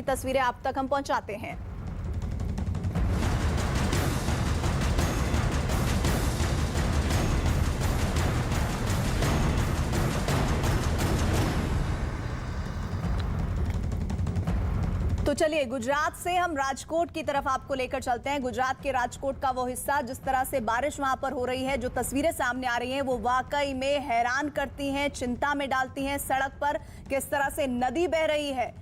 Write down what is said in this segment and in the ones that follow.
तस्वीरें आप तक हम पहुंचाते हैं। तो चलिए गुजरात से हम राजकोट की तरफ आपको लेकर चलते हैं। गुजरात के राजकोट का वो हिस्सा, जिस तरह से बारिश वहां पर हो रही है, जो तस्वीरें सामने आ रही हैं वो वाकई में हैरान करती हैं, चिंता में डालती हैं। सड़क पर किस तरह से नदी बह रही है,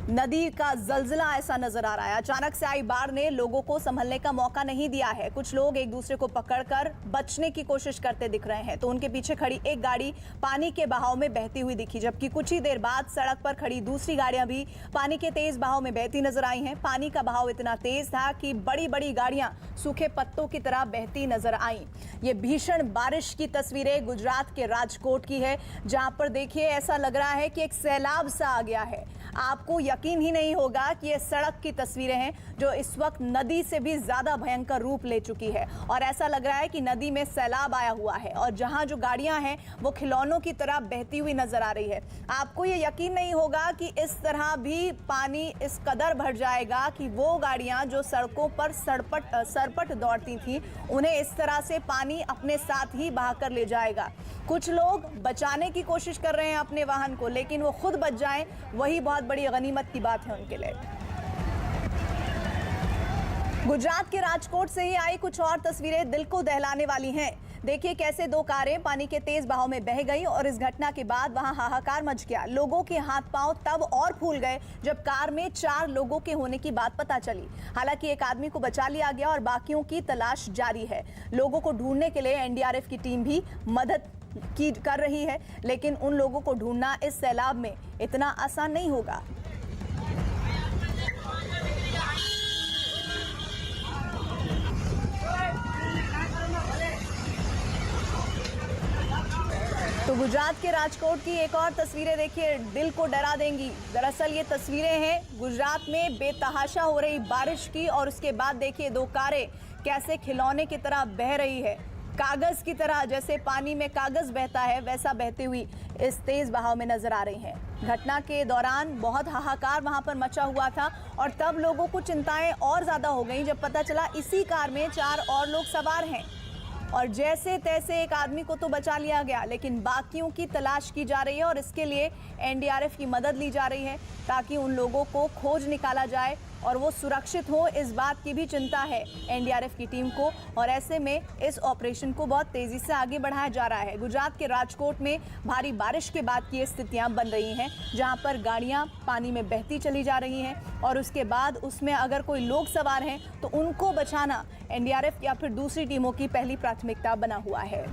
नदी का जलजला ऐसा नजर आ रहा है। अचानक से आई बाढ़ ने लोगों को संभलने का मौका नहीं दिया है। कुछ लोग एक दूसरे को पकड़कर बचने की कोशिश करते दिख रहे हैं, तो उनके पीछे खड़ी एक गाड़ी पानी के बहाव में बहती हुई दिखी, जबकि कुछ ही देर बाद सड़क पर खड़ी दूसरी गाड़ियां भी पानी के तेज बहाव में बहती नजर आई हैं। पानी का बहाव इतना तेज था कि बड़ी बड़ी गाड़ियां सूखे पत्तों की तरह बहती नजर आई। ये भीषण बारिश की तस्वीरें गुजरात के राजकोट की है, जहां पर देखिए ऐसा लग रहा है कि एक सैलाब सा आ गया है। आपको यकीन ही नहीं होगा कि ये सड़क की तस्वीरें हैं, जो इस वक्त नदी से भी ज्यादा भयंकर रूप ले चुकी है, और ऐसा लग रहा है कि नदी में सैलाब आया हुआ है और जहां जो गाड़ियां हैं वो खिलौनों की तरह बहती हुई नजर आ रही है। आपको ये यकीन नहीं होगा कि इस तरह भी पानी इस कदर भर जाएगा कि वो गाड़ियां जो सड़कों पर सरपट दौड़ती थी, उन्हें इस तरह से पानी अपने साथ ही बहाकर ले जाएगा। कुछ लोग बचाने की कोशिश कर रहे हैं अपने वाहन को, लेकिन वो खुद बच जाएं, वही बहुत बड़ी गनीमत की बात है उनके लिए। गुजरात के राजकोट से ही आई कुछ और तस्वीरें दिल को दहलाने वाली हैं। देखिए कैसे दो कारें पानी के तेज बहाव में बह गई और इस घटना के बाद वहां हाहाकार मच गया। लोगों के हाथ पांव तब और फूल गए जब कार में 4 लोगों के होने की बात पता चली। हालांकि एक आदमी को बचा लिया गया और बाकियों की तलाश जारी है। लोगों को ढूंढने के लिए एनडीआरएफ की टीम भी मदद कर रही है, लेकिन उन लोगों को ढूंढना इस सैलाब में इतना आसान नहीं होगा। तो गुजरात के राजकोट की एक और तस्वीरें देखिए, दिल को डरा देंगी। दरअसल ये तस्वीरें हैं गुजरात में बेतहाशा हो रही बारिश की, और उसके बाद देखिए 2 कारें कैसे खिलौने की तरह बह रही है, कागज की तरह, जैसे पानी में कागज बहता है वैसा बहती हुई इस तेज बहाव में नजर आ रही हैं। घटना के दौरान बहुत हाहाकार वहां पर मचा हुआ था और तब लोगों को चिंताएं और ज्यादा हो गई जब पता चला इसी कार में 4 और लोग सवार हैं, और जैसे तैसे एक आदमी को तो बचा लिया गया, लेकिन बाकियों की तलाश की जा रही है और इसके लिए एनडीआरएफ की मदद ली जा रही है ताकि उन लोगों को खोज निकाला जाए और वो सुरक्षित हो। इस बात की भी चिंता है एनडीआरएफ की टीम को, और ऐसे में इस ऑपरेशन को बहुत तेजी से आगे बढ़ाया जा रहा है। गुजरात के राजकोट में भारी बारिश के बाद की स्थितियां बन रही हैं, जहां पर गाड़ियां पानी में बहती चली जा रही हैं और उसके बाद उसमें अगर कोई लोग सवार हैं तो उनको बचाना एनडीआरएफ या फिर दूसरी टीमों की पहली प्राथमिकता बना हुआ है।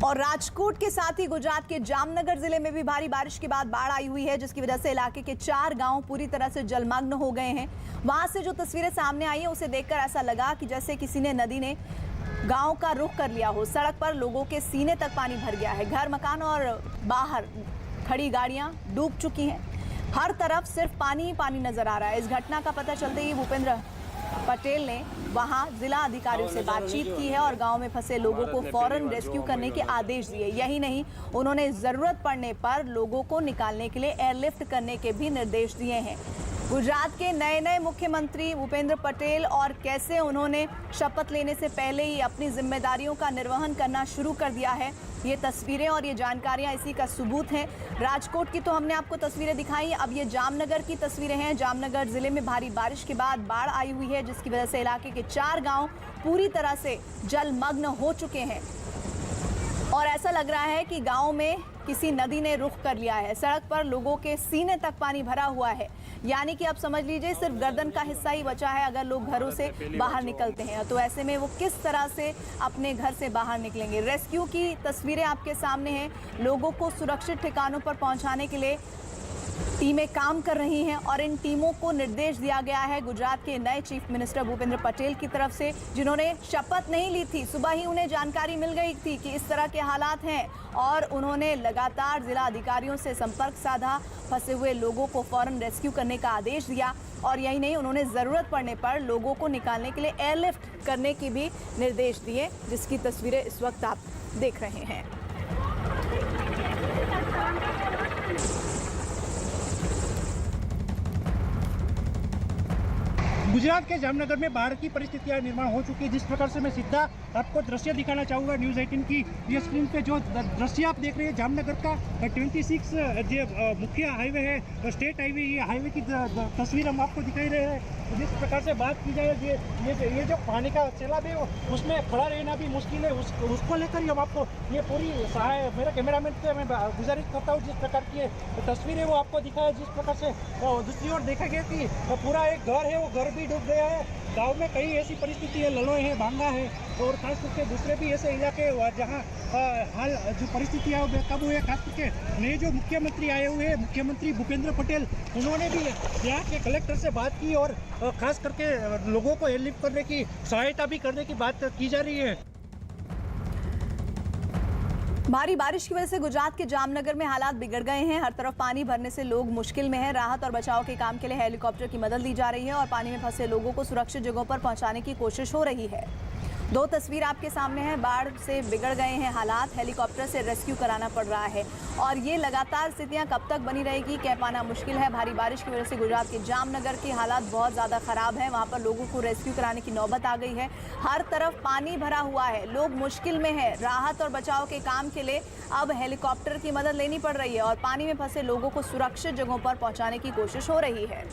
और राजकोट के साथ ही गुजरात के जामनगर जिले में भी भारी बारिश के बाद बाढ़ आई हुई है, जिसकी वजह से इलाके के 4 गांव पूरी तरह से जलमग्न हो गए हैं। वहां से जो तस्वीरें सामने आई हैं उसे देखकर ऐसा लगा कि जैसे किसी ने नदी ने गांव का रुख कर लिया हो। सड़क पर लोगों के सीने तक पानी भर गया है, घर मकान और बाहर खड़ी गाड़ियां डूब चुकी हैं। हर तरफ सिर्फ पानी ही पानी नजर आ रहा है। इस घटना का पता चलते ही भूपेंद्र पटेल ने वहां जिला अधिकारियों से बातचीत की है और गांव में फंसे लोगों को फौरन रेस्क्यू करने के आदेश दिए। यही नहीं, उन्होंने जरूरत पड़ने पर लोगों को निकालने के लिए एयरलिफ्ट करने के भी निर्देश दिए हैं। गुजरात के नए मुख्यमंत्री भूपेंद्र पटेल और कैसे उन्होंने शपथ लेने से पहले ही अपनी जिम्मेदारियों का निर्वहन करना शुरू कर दिया है, ये तस्वीरें और ये जानकारियां इसी का सबूत हैं। राजकोट की तो हमने आपको तस्वीरें दिखाई, अब ये जामनगर की तस्वीरें हैं। जामनगर जिले में भारी बारिश के बाद बाढ़ आई हुई है, जिसकी वजह से इलाके के 4 गांव पूरी तरह से जलमग्न हो चुके हैं और ऐसा लग रहा है कि गांव में किसी नदी ने रुख कर लिया है। सड़क पर लोगों के सीने तक पानी भरा हुआ है, यानी कि आप समझ लीजिए सिर्फ गर्दन का हिस्सा ही बचा है अगर लोग घरों से बाहर निकलते हैं। तो ऐसे में वो किस तरह से अपने घर से बाहर निकलेंगे। रेस्क्यू की तस्वीरें आपके सामने हैं। लोगों को सुरक्षित ठिकानों पर पहुंचाने के लिए टीमें काम कर रही हैं और इन टीमों को निर्देश दिया गया है गुजरात के नए चीफ मिनिस्टर भूपेंद्र पटेल की तरफ से, जिन्होंने शपथ नहीं ली थी। सुबह ही उन्हें जानकारी मिल गई थी कि इस तरह के हालात हैं और उन्होंने लगातार जिला अधिकारियों से संपर्क साधा, फंसे हुए लोगों को फौरन रेस्क्यू करने का आदेश दिया और यही नहीं, उन्होंने ज़रूरत पड़ने पर लोगों को निकालने के लिए एयरलिफ्ट करने की भी निर्देश दिए, जिसकी तस्वीरें इस वक्त आप देख रहे हैं। गुजरात के जामनगर में बाढ़ की परिस्थितियां निर्माण हो चुकी है। जिस प्रकार से मैं सीधा आपको दृश्य दिखाना चाहूँगा न्यूज़ 18 की ये स्क्रीन पे जो दृश्य आप देख रहे हैं जामनगर का 26 जो मुख्य हाईवे है, स्टेट हाईवे, ये हाईवे की तस्वीर हम आपको दिखाई रहे हैं। जिस प्रकार से बात की जाए ये जो पानी का सैलाब है उसमें खड़ा रहना भी मुश्किल है, उसको लेकर ही हम आपको ये पूरी सहाय मेरे कैमरामैन से मैं गुजारिश करता हूँ जिस प्रकार की तस्वीर है वो आपको दिखाया। जिस प्रकार से दूसरी ओर देखा गया कि पूरा एक घर है, वो घर भी डूब गया है। गांव में कई ऐसी परिस्थिति है, ललोय है, बांगा है और खास करके दूसरे भी ऐसे इलाके जहां हाल जो परिस्थितियाँ काबू है। खास करके नए जो मुख्यमंत्री आए हुए हैं, मुख्यमंत्री भूपेंद्र पटेल, उन्होंने भी यहाँ के कलेक्टर से बात की और खास करके लोगों को हेल्प करने की, सहायता भी करने की बात की जा रही है। भारी बारिश की वजह से गुजरात के जामनगर में हालात बिगड़ गए हैं। हर तरफ पानी भरने से लोग मुश्किल में हैं। राहत और बचाव के काम के लिए हेलीकॉप्टर की मदद ली जा रही है और पानी में फंसे लोगों को सुरक्षित जगहों पर पहुंचाने की कोशिश हो रही है। दो तस्वीर आपके सामने है। बाढ़ से बिगड़ गए हैं हालात, हेलीकॉप्टर से रेस्क्यू कराना पड़ रहा है और ये लगातार स्थितियां कब तक बनी रहेगी कह पाना मुश्किल है। भारी बारिश की वजह से गुजरात के जामनगर की हालात बहुत ज़्यादा ख़राब है। वहाँ पर लोगों को रेस्क्यू कराने की नौबत आ गई है। हर तरफ पानी भरा हुआ है, लोग मुश्किल में है। राहत और बचाव के काम के लिए अब हेलीकॉप्टर की मदद लेनी पड़ रही है और पानी में फंसे लोगों को सुरक्षित जगहों पर पहुँचाने की कोशिश हो रही है।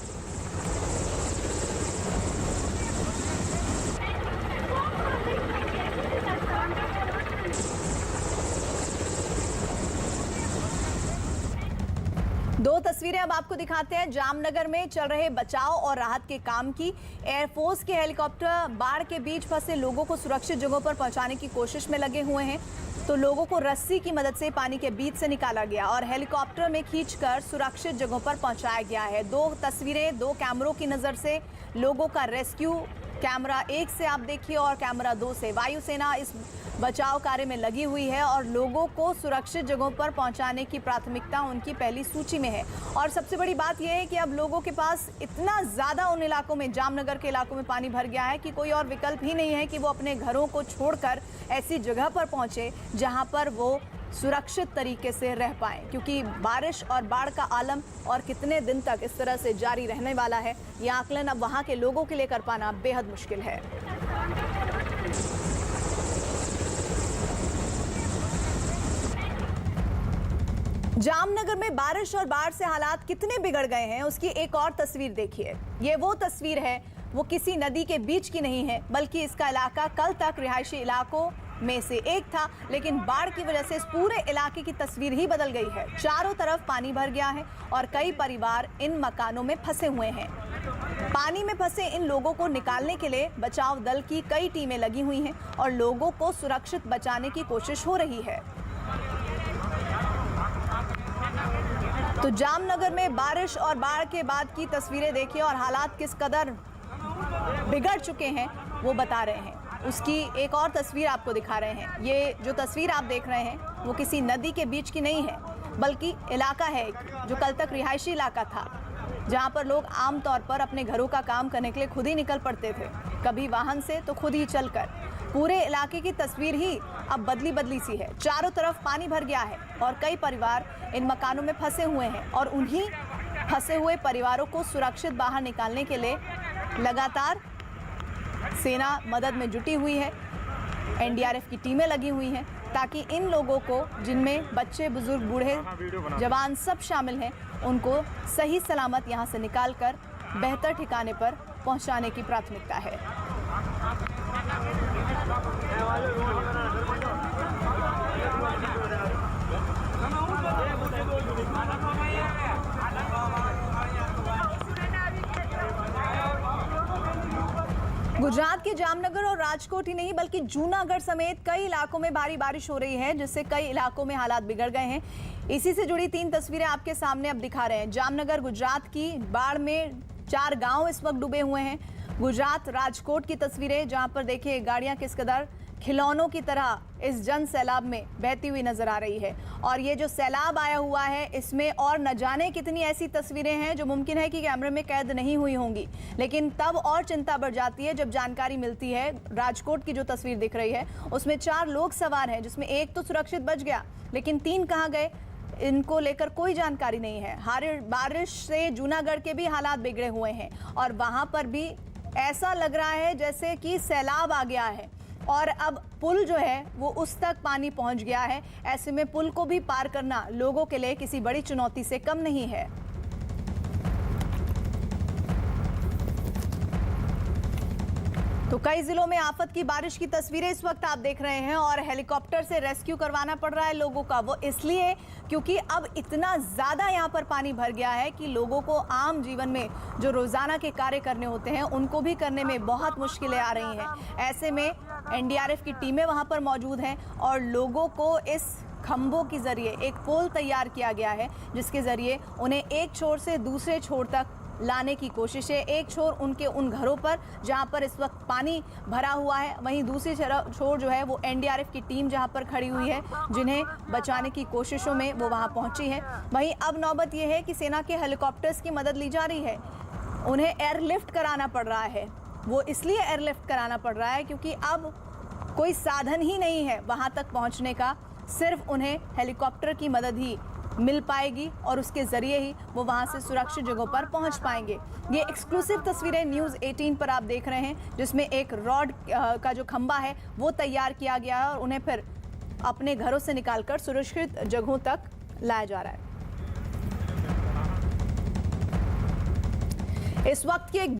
दो तस्वीरें अब आपको दिखाते हैं जामनगर में चल रहे बचाव और राहत के काम की। एयरफोर्स के हेलीकॉप्टर बाढ़ के बीच फंसे लोगों को सुरक्षित जगहों पर पहुंचाने की कोशिश में लगे हुए हैं। तो लोगों को रस्सी की मदद से पानी के बीच से निकाला गया और हेलीकॉप्टर में खींचकर सुरक्षित जगहों पर पहुंचाया गया है। दो तस्वीरें दो कैमरों की नज़र से लोगों का रेस्क्यू, कैमरा 1 से आप देखिए और कैमरा 2 से। वायुसेना इस बचाव कार्य में लगी हुई है और लोगों को सुरक्षित जगहों पर पहुंचाने की प्राथमिकता उनकी पहली सूची में है। और सबसे बड़ी बात यह है कि अब लोगों के पास इतना ज़्यादा उन इलाकों में, जामनगर के इलाकों में पानी भर गया है कि कोई और विकल्प ही नहीं है कि वो अपने घरों को छोड़कर ऐसी जगह पर पहुंचे जहां पर वो सुरक्षित तरीके से रह पाएं, क्योंकि बारिश और बाढ़ का आलम और कितने दिन तक इस तरह से जारी रहने वाला है, यह आकलन अब वहां के लोगों के लिए कर पाना बेहद मुश्किल है। जामनगर में बारिश और बाढ़ से हालात कितने बिगड़ गए हैं उसकी एक और तस्वीर देखिए। ये वो तस्वीर है, वो किसी नदी के बीच की नहीं है, बल्कि इसका इलाका कल तक रिहायशी इलाकों में से एक था, लेकिन बाढ़ की वजह से इस पूरे इलाके की तस्वीर ही बदल गई है। चारों तरफ पानी भर गया है और कई परिवार इन मकानों में फंसे हुए हैं। पानी में फंसे इन लोगों को निकालने के लिए बचाव दल की कई टीमें लगी हुई हैं और लोगों को सुरक्षित बचाने की कोशिश हो रही है। तो जामनगर में बारिश और बाढ़ के बाद की तस्वीरें देखिए और हालात किस कदर बिगड़ चुके हैं वो बता रहे हैं। उसकी एक और तस्वीर आपको दिखा रहे हैं। ये जो तस्वीर आप देख रहे हैं वो किसी नदी के बीच की नहीं है, बल्कि इलाका है जो कल तक रिहायशी इलाका था, जहां पर लोग आमतौर पर अपने घरों का काम करने के लिए खुद ही निकल पड़ते थे, कभी वाहन से तो खुद ही चलकर। पूरे इलाके की तस्वीर ही अब बदली बदली सी है। चारों तरफ पानी भर गया है और कई परिवार इन मकानों में फंसे हुए हैं और उन्हीं फंसे हुए परिवारों को सुरक्षित बाहर निकालने के लिए लगातार सेना मदद में जुटी हुई है। एनडीआरएफ की टीमें लगी हुई हैं ताकि इन लोगों को, जिनमें बच्चे, बुजुर्ग, बूढ़े, जवान सब शामिल हैं, उनको सही सलामत यहां से निकालकर बेहतर ठिकाने पर पहुंचाने की प्राथमिकता है। गुजरात के जामनगर और राजकोट ही नहीं बल्कि जूनागढ़ समेत कई इलाकों में भारी बारिश हो रही है, जिससे कई इलाकों में हालात बिगड़ गए हैं। इसी से जुड़ी 3 तस्वीरें आपके सामने अब दिखा रहे हैं। जामनगर गुजरात की बाढ़ में 4 गांव इस वक्त डूबे हुए हैं। गुजरात राजकोट की तस्वीरें जहां पर देखिए गाड़ियां किस कदर खिलौनों की तरह इस जन सैलाब में बहती हुई नजर आ रही है। और ये जो सैलाब आया हुआ है इसमें और न जाने कितनी ऐसी तस्वीरें हैं जो मुमकिन है कि कैमरे में कैद नहीं हुई होंगी, लेकिन तब और चिंता बढ़ जाती है जब जानकारी मिलती है। राजकोट की जो तस्वीर दिख रही है उसमें 4 लोग सवार हैं, जिसमें एक तो सुरक्षित बच गया, लेकिन 3 कहाँ गए इनको लेकर कोई जानकारी नहीं है। बारिश से जूनागढ़ के भी हालात बिगड़े हुए हैं और वहां पर भी ऐसा लग रहा है जैसे कि सैलाब आ गया है और अब पुल जो है वो उस तक पानी पहुंच गया है। ऐसे में पुल को भी पार करना लोगों के लिए किसी बड़ी चुनौती से कम नहीं है। तो कई जिलों में आफत की बारिश की तस्वीरें इस वक्त आप देख रहे हैं और हेलीकॉप्टर से रेस्क्यू करवाना पड़ रहा है लोगों का। वो इसलिए क्योंकि अब इतना ज़्यादा यहाँ पर पानी भर गया है कि लोगों को आम जीवन में जो रोज़ाना के कार्य करने होते हैं उनको भी करने में बहुत मुश्किलें आ रही हैं। ऐसे में एनडीआरएफ की टीमें वहाँ पर मौजूद हैं और लोगों को इस खंभों के जरिए एक पोल तैयार किया गया है जिसके ज़रिए उन्हें एक छोर से दूसरे छोर तक लाने की कोशिश है। एक छोर उनके उन घरों पर जहां पर इस वक्त पानी भरा हुआ है, वहीं दूसरी छोर जो है वो एनडीआरएफ की टीम जहां पर खड़ी हुई है, जिन्हें बचाने की कोशिशों में वो वहां पहुंची है। वहीं अब नौबत यह है कि सेना के हेलीकॉप्टर्स की मदद ली जा रही है। उन्हें एयरलिफ्ट कराना पड़ रहा है। वो इसलिए एयरलिफ्ट कराना पड़ रहा है क्योंकि अब कोई साधन ही नहीं है वहां तक पहुंचने का, सिर्फ उन्हें हेलीकॉप्टर की मदद ही मिल पाएगी और उसके जरिए ही वो वहां से सुरक्षित जगहों पर पहुंच पाएंगे। ये एक्सक्लूसिव तस्वीरें न्यूज़ 18 पर आप देख रहे हैं जिसमें एक रॉड का जो खंभा है वो तैयार किया गया है और उन्हें फिर अपने घरों से निकालकर सुरक्षित जगहों तक लाया जा रहा है। इस वक्त की एक